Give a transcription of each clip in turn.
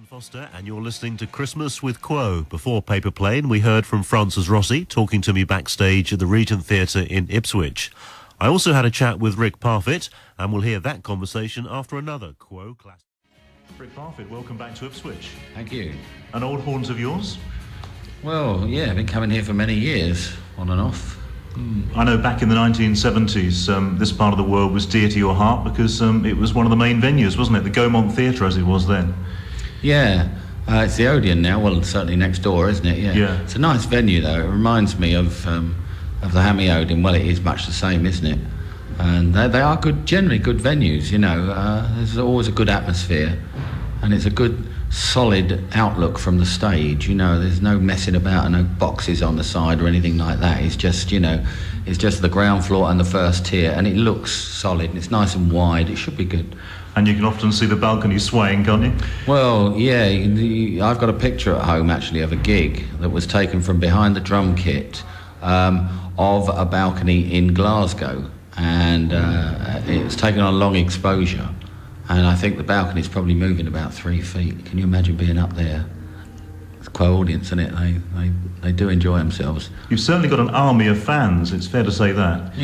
Foster, and you're listening to Christmas with Quo. Before Paper Plane, we heard from Francis Rossi talking to me backstage at the Regent Theatre in Ipswich. I also had a chat with Rick Parfitt, and we'll hear that conversation after another Quo classic. Rick Parfitt, welcome back to Ipswich. Thank you. An old haunt of yours? Well, yeah, I've been coming here for many years, on and off. I know back in the 1970s, this part of the world was dear to your heart because it was one of the main venues, wasn't it? The Gaumont Theatre, as it was then. Yeah, it's the Odeon now. Well, certainly next door, isn't it? Yeah. It's a nice venue, though. It reminds me of the Hammy Odeon. Well, it is much the same, isn't it? And they are good, generally good venues. You know, there's always a good atmosphere, and it's a good, solid outlook from the stage. You know, there's no messing about and no boxes on the side or anything like that. It's just, you know, it's just the ground floor and the first tier, and it looks solid. And it's nice and wide. It should be good. And you can often see the balcony swaying, can't you? Well, yeah, I've got a picture at home, actually, of a gig that was taken from behind the drum kit of a balcony in Glasgow. And it was taken on long exposure. And I think the balcony's probably moving about 3 feet. Can you imagine being up there? It's Quo audience, isn't it? They do enjoy themselves. You've certainly got an army of fans, it's fair to say that.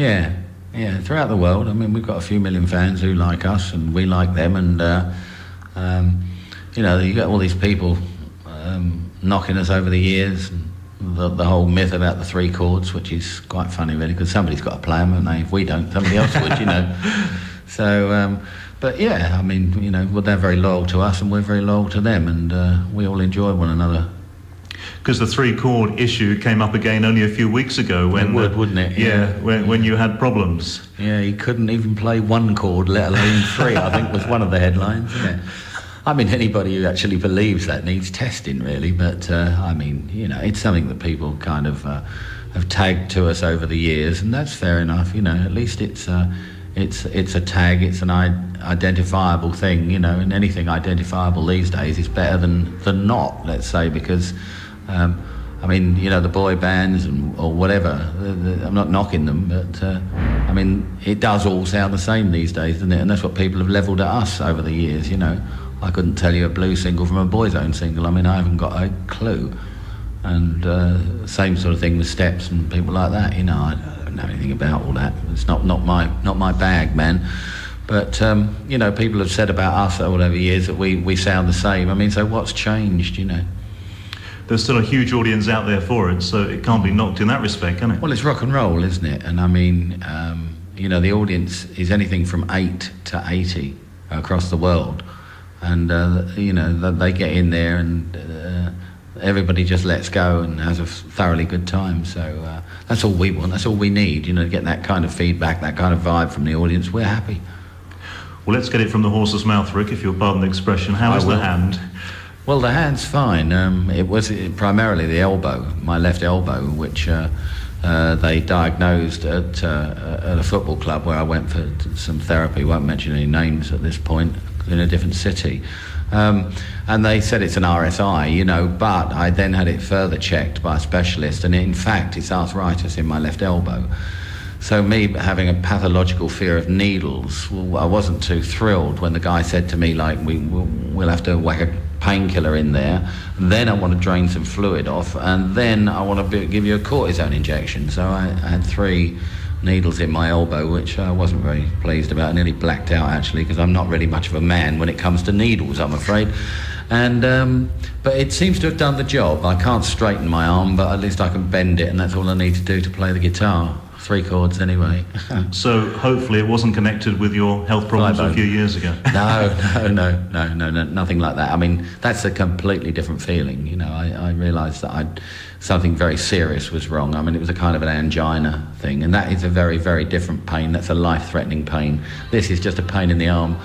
Yeah, throughout the world. I mean, we've got a few million fans who like us, and we like them, and you know, you get all these people knocking us over the years, and the whole myth about the 3 chords, which is quite funny, really, because somebody's got to play them, and if we don't, somebody else would, you know. So, but yeah, I mean, you know, well, they're very loyal to us, and we're very loyal to them, and we all enjoy one another. Because the 3-chord issue came up again only a few weeks ago when... It would, wouldn't it? Yeah, when you had problems. Yeah, he couldn't even play 1 chord, let alone 3, I think was one of the headlines. Yeah. I mean, anybody who actually believes that needs testing, really. But, I mean, you know, it's something that people kind of have tagged to us over the years, and that's fair enough, you know. At least it's a tag, it's an identifiable thing, you know, and anything identifiable these days is better than not, let's say, because... I mean, you know, the boy bands or whatever, I'm not knocking them, but I mean, it does all sound the same these days, doesn't it? And that's what people have levelled at us over the years, you know. I couldn't tell you a blues single from a Boy's Own single. I mean, I haven't got a clue. And same sort of thing with Steps and people like that, you know. I don't know anything about all that. It's not my bag, man. But, you know, people have said about us over the years that we sound the same. I mean, so what's changed, you know? There's still a huge audience out there for it, so it can't be knocked in that respect, can it? Well, it's rock and roll, isn't it? And I mean, you know, the audience is anything from 8 to 80 across the world. And, you know, they get in there and everybody just lets go and has a thoroughly good time. So that's all we want, that's all we need, you know, to get that kind of feedback, that kind of vibe from the audience. We're happy. Well, let's get it from the horse's mouth, Rick, if you'll pardon the expression. How is the hand? Well, the hand's fine. It was primarily the elbow, my left elbow, which they diagnosed at a football club where I went for some therapy. Won't mention any names at this point, in a different city. And they said it's an RSI, you know, but I then had it further checked by a specialist, and in fact, it's arthritis in my left elbow. So me having a pathological fear of needles, well, I wasn't too thrilled when the guy said to me, like, we'll have to whack a painkiller in there, then I want to drain some fluid off, and then I want to give you a cortisone injection. So I had 3 needles in my elbow, which I wasn't very pleased about. I nearly blacked out, actually, because I'm not really much of a man when it comes to needles, I'm afraid. And but it seems to have done the job. I can't straighten my arm, but at least I can bend it, and that's all I need to do to play the guitar. 3 chords anyway. So hopefully it wasn't connected with your health problems a few years ago. No, nothing like that. I mean, that's a completely different feeling. You know, I realised that something very serious was wrong. I mean, it was a kind of an angina thing, and that is a very, very different pain. That's a life-threatening pain. This is just a pain in the arm,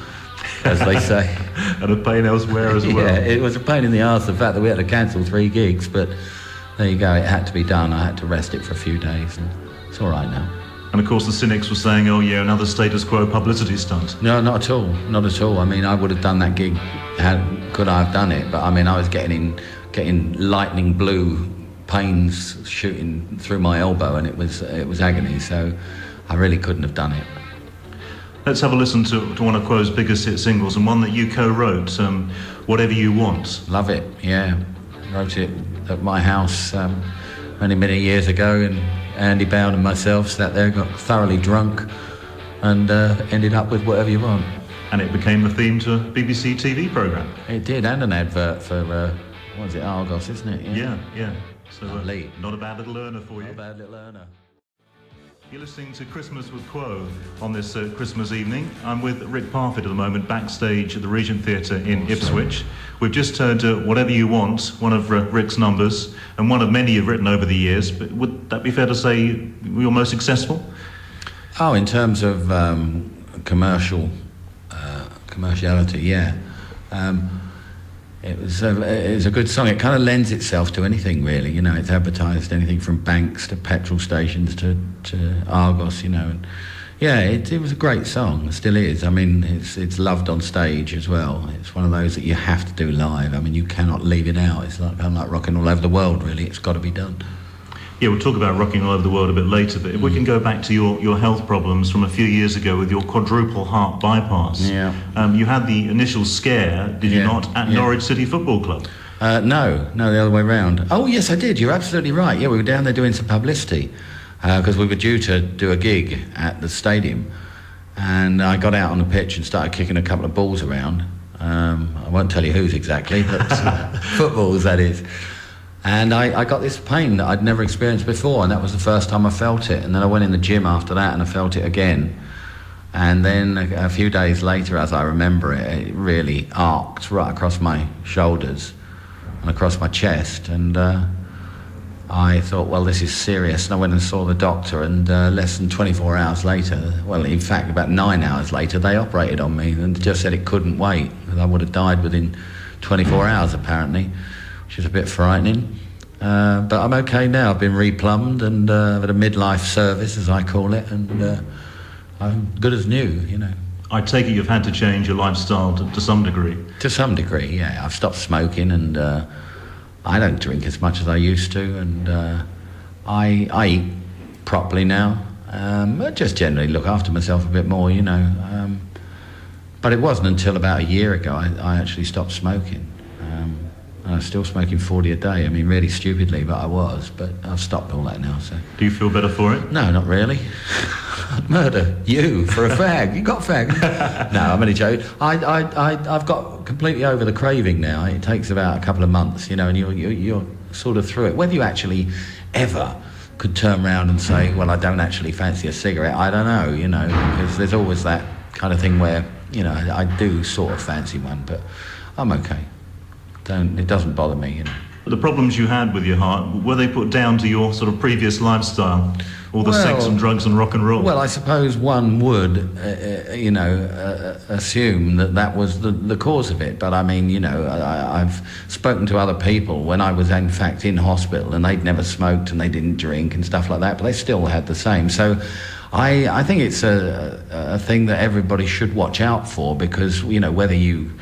as they say. And a pain elsewhere as well. Yeah, it was a pain in the arse, the fact that we had to cancel 3 gigs, but there you go, it had to be done. I had to rest it for a few days, and it's all right now. And of course the cynics were saying, oh yeah, another status quo publicity stunt. No, not at all. I mean, I would have done that gig, could I have done it, but I mean, I was getting lightning blue pains shooting through my elbow, and it was agony, so I really couldn't have done it. Let's have a listen to one of Quo's biggest hit singles, and one that you co-wrote, Whatever You Want. Love it, yeah. Wrote it at my house many years ago, and Andy Bound and myself sat there, got thoroughly drunk, and ended up with Whatever You Want. And it became the theme to a BBC TV programme. It did, and an advert for, what was it, Argos, isn't it? Yeah. So not a bad little earner for you. Not a bad little earner. You're listening to Christmas with Quo on this Christmas evening. I'm with Rick Parfitt at the moment, backstage at the Regent Theatre in Ipswich. We've just heard Whatever You Want, one of Rick's numbers, and one of many you've written over the years. But would that be fair to say you're most successful? Oh, in terms of commerciality, yeah. It was a good song. It kind of lends itself to anything, really. You know, it's advertised anything from banks to petrol stations to Argos, you know. And yeah, it was a great song. It still is. I mean, it's loved on stage as well. It's one of those that you have to do live. I mean, you cannot leave it out. It's like kind of like rocking all over the world, really. It's got to be done. Yeah, we'll talk about rocking all over the world a bit later, but if we can go back to your health problems from a few years ago with your quadruple heart bypass. Yeah. You had the initial scare, did you not, at Norwich City Football Club? No, the other way round. Oh, yes, I did. You're absolutely right. Yeah, we were down there doing some publicity because we were due to do a gig at the stadium, and I got out on the pitch and started kicking a couple of balls around. I won't tell you whose exactly, but footballs, that is. And I got this pain that I'd never experienced before, and that was the first time I felt it. And then I went in the gym after that and I felt it again. And then a few days later, as I remember it, it really arced right across my shoulders and across my chest. And I thought, well, this is serious. And I went and saw the doctor, and less than 24 hours later, well, in fact, about 9 hours later, they operated on me and just said it couldn't wait. I would have died within 24 hours, apparently, which is a bit frightening. But I'm okay now. I've been replumbed and I've had a midlife service, as I call it, and I'm good as new, you know. I take it you've had to change your lifestyle to some degree. To some degree, yeah. I've stopped smoking, and I don't drink as much as I used to, and I eat properly now. I just generally look after myself a bit more, you know. But it wasn't until about a year ago I actually stopped smoking. I was still smoking 40 a day. I mean, really stupidly, but I was. But I've stopped all that now, so... Do you feel better for it? No, not really. I'd murder you for a fag. You got fag? No, I'm only joking. I've got completely over the craving now. It takes about a couple of months, you know, and you're sort of through it. Whether you actually ever could turn around and say, well, I don't actually fancy a cigarette, I don't know, you know, because there's always that kind of thing where, you know, I do sort of fancy one, but I'm okay. It doesn't bother me, you know. The problems you had with your heart, were they put down to your sort of previous lifestyle? All the sex and drugs and rock and roll? Well, I suppose one would, assume that was the cause of it. But I mean, you know, I've spoken to other people when I was in fact in hospital, and they'd never smoked and they didn't drink and stuff like that, but they still had the same. So I think it's a thing that everybody should watch out for, because, you know, whether you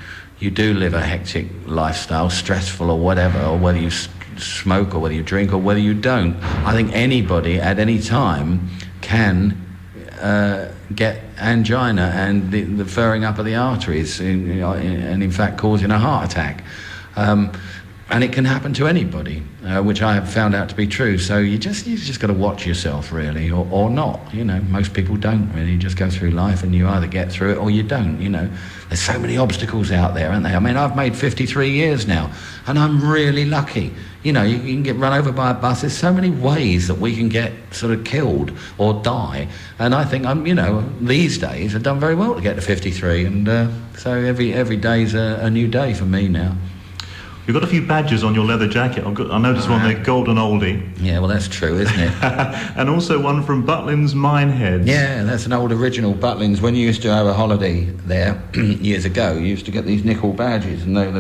do live a hectic lifestyle, stressful or whatever, or whether you smoke or whether you drink or whether you don't, I think anybody at any time can get angina and the furring up of the arteries, and in fact causing a heart attack. And it can happen to anybody, which I have found out to be true. So you just got to watch yourself, really, or not. You know, most people don't really. You just go through life, and you either get through it or you don't. You know, there's so many obstacles out there, aren't there? I mean, I've made 53 years now, and I'm really lucky. You know, you can get run over by a bus. There's so many ways that we can get sort of killed or die, and I think I'm, you know, these days I've done very well to get to 53, and so every day's a new day for me now. You've got a few badges on your leather jacket. I noticed one there, Golden Oldie. Yeah, well, that's true, isn't it? And also one from Butlins Mineheads. Yeah, that's an old original Butlins. When you used to have a holiday there years ago, you used to get these nickel badges, and they're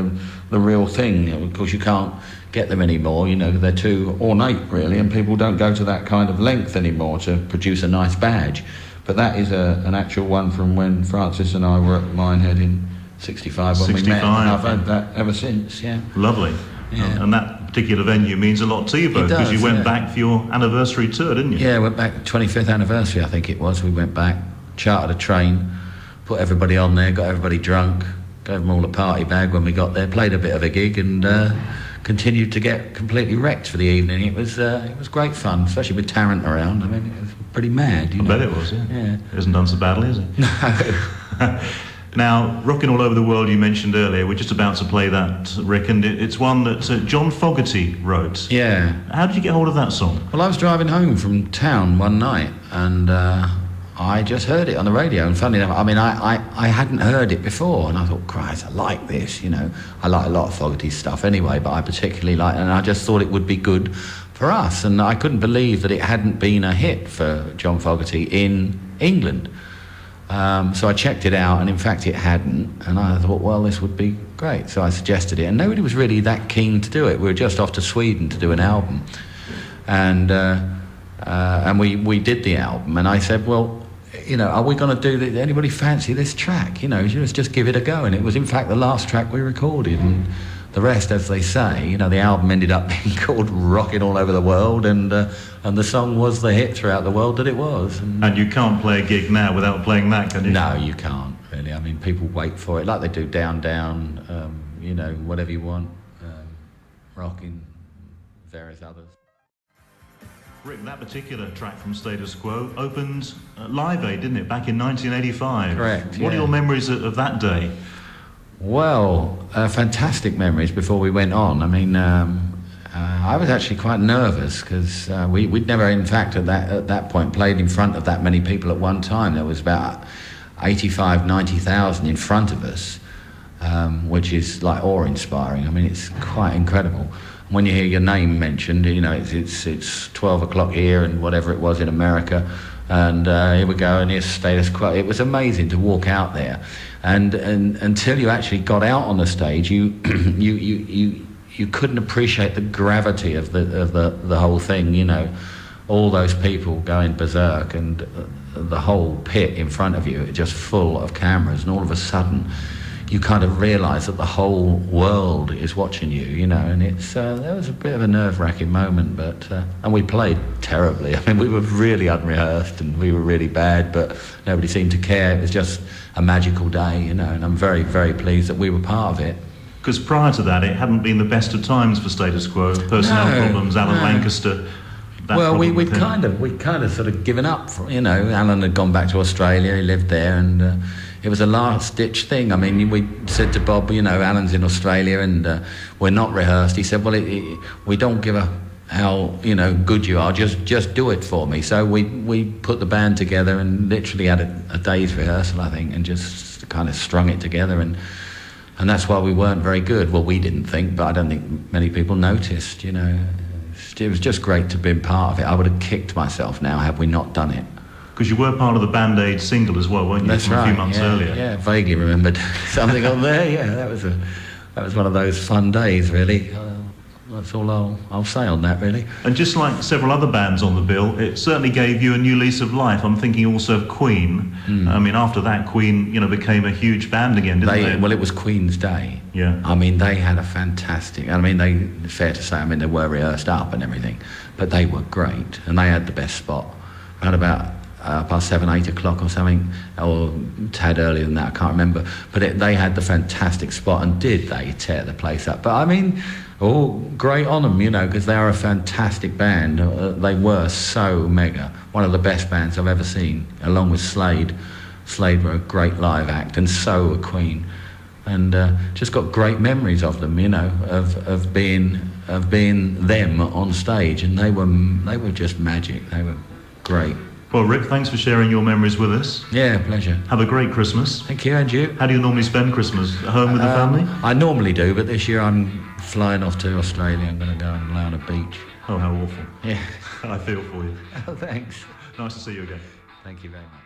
the real thing. Of course, you can't get them anymore. You know, they're too ornate, really, and people don't go to that kind of length anymore to produce a nice badge. But that is an actual one from when Francis and I were at Minehead in 65 when we met, and I've had that ever since, yeah. Lovely. Yeah. And that particular venue means a lot to you both, because you went back for your anniversary tour, didn't you? Yeah, went back, 25th anniversary I think it was. We went back, chartered a train, put everybody on there, got everybody drunk, gave them all a party bag when we got there, played a bit of a gig, and continued to get completely wrecked for the evening. It was great fun, especially with Tarrant around. I mean, it was pretty mad. I bet it was, yeah. It hasn't done so badly, has it? No. Now, Rockin' All Over the World, you mentioned earlier, we're just about to play that, Rick, and it's one that John Fogerty wrote. Yeah. How did you get hold of that song? Well, I was driving home from town one night, and I just heard it on the radio, and funny enough, I mean, I hadn't heard it before, and I thought, Christ, I like this, you know. I like a lot of Fogerty's stuff anyway, but I particularly like it, and I just thought it would be good for us, and I couldn't believe that it hadn't been a hit for John Fogerty in England. So I checked it out, and in fact it hadn't, and I thought, well, this would be great, so I suggested it, and nobody was really that keen to do it. We were just off to Sweden to do an album, and we did the album, and I said, well, you know, are we going to do this? Anybody fancy this track? You know, let's just give it a go. And it was, in fact, the last track we recorded. And the rest, as they say, you know, the album ended up being called Rockin' All Over the World. And the song was the hit throughout the world that it was. And you can't play a gig now without playing that, can you? No, you can't, really. I mean, people wait for it, like they do Down, Down, you know, whatever you want, Rockin', various others. Rick, that particular track from Status Quo opened Live Aid, didn't it, back in 1985? Correct, What are your memories of that day? Well, fantastic memories before we went on. I mean, I was actually quite nervous because we'd never, in fact, at that point, played in front of that many people at one time. There was about 85, 90,000 in front of us, which is like awe-inspiring. I mean, it's quite incredible. When you hear your name mentioned, you know, it's 12 o'clock here and whatever it was in America, and here we go, and here's Status Quo. It was amazing to walk out there, and until you actually got out on the stage, you couldn't appreciate the gravity of the whole thing. You know, all those people going berserk, and the whole pit in front of you just full of cameras, and all of a sudden you kind of realise that the whole world is watching you, you know, and it's there was a bit of a nerve-wracking moment, but and we played terribly. I mean, we were really unrehearsed and we were really bad, but nobody seemed to care. It was just a magical day, you know, and I'm very, very pleased that we were part of it. Because prior to that, it hadn't been the best of times for Status Quo. Personnel problems, Alan Lancaster. Well, we'd kind of sort of given up. You know, Alan had gone back to Australia. He lived there, and it was a last-ditch thing. I mean, we said to Bob, you know, Alan's in Australia, and we're not rehearsed. He said, well, we don't give a how, you know, good you are. Just do it for me. So we put the band together and literally had a day's rehearsal, I think, and just kind of strung it together, and that's why we weren't very good. Well, we didn't think, but I don't think many people noticed. You know, it was just great to be part of it. I would have kicked myself now had we not done it. Because you were part of the Band-Aid single as well, weren't you? That's from right. A few months earlier. Yeah, vaguely remembered something on there. Yeah, that was one of those fun days, really. That's all I'll say on that, really. And just like several other bands on the bill, it certainly gave you a new lease of life. I'm thinking also of Queen. I mean, after that, Queen, you know, became a huge band again, didn't they? Well, it was Queen's Day. Yeah. I mean, they had a fantastic... I mean, fair to say, I mean, they were rehearsed up and everything, but they were great, and they had the best spot. Around about past 7, 8 o'clock or something, or a tad earlier than that, I can't remember. But they had the fantastic spot, and did they tear the place up? But I mean, great on them, you know, because they are a fantastic band. They were so mega. One of the best bands I've ever seen, along with Slade. Slade were a great live act, and so were Queen. And just got great memories of them, you know, of being them on stage, and they were just magic. They were great. Well, Rick, thanks for sharing your memories with us. Yeah, pleasure. Have a great Christmas. Thank you, and you. How do you normally spend Christmas? At home with the family? I normally do, but this year I'm flying off to Australia. I'm going to go and lay on a beach. Oh, how awful. Yeah. I feel for you. Oh, thanks. Nice to see you again. Thank you very much.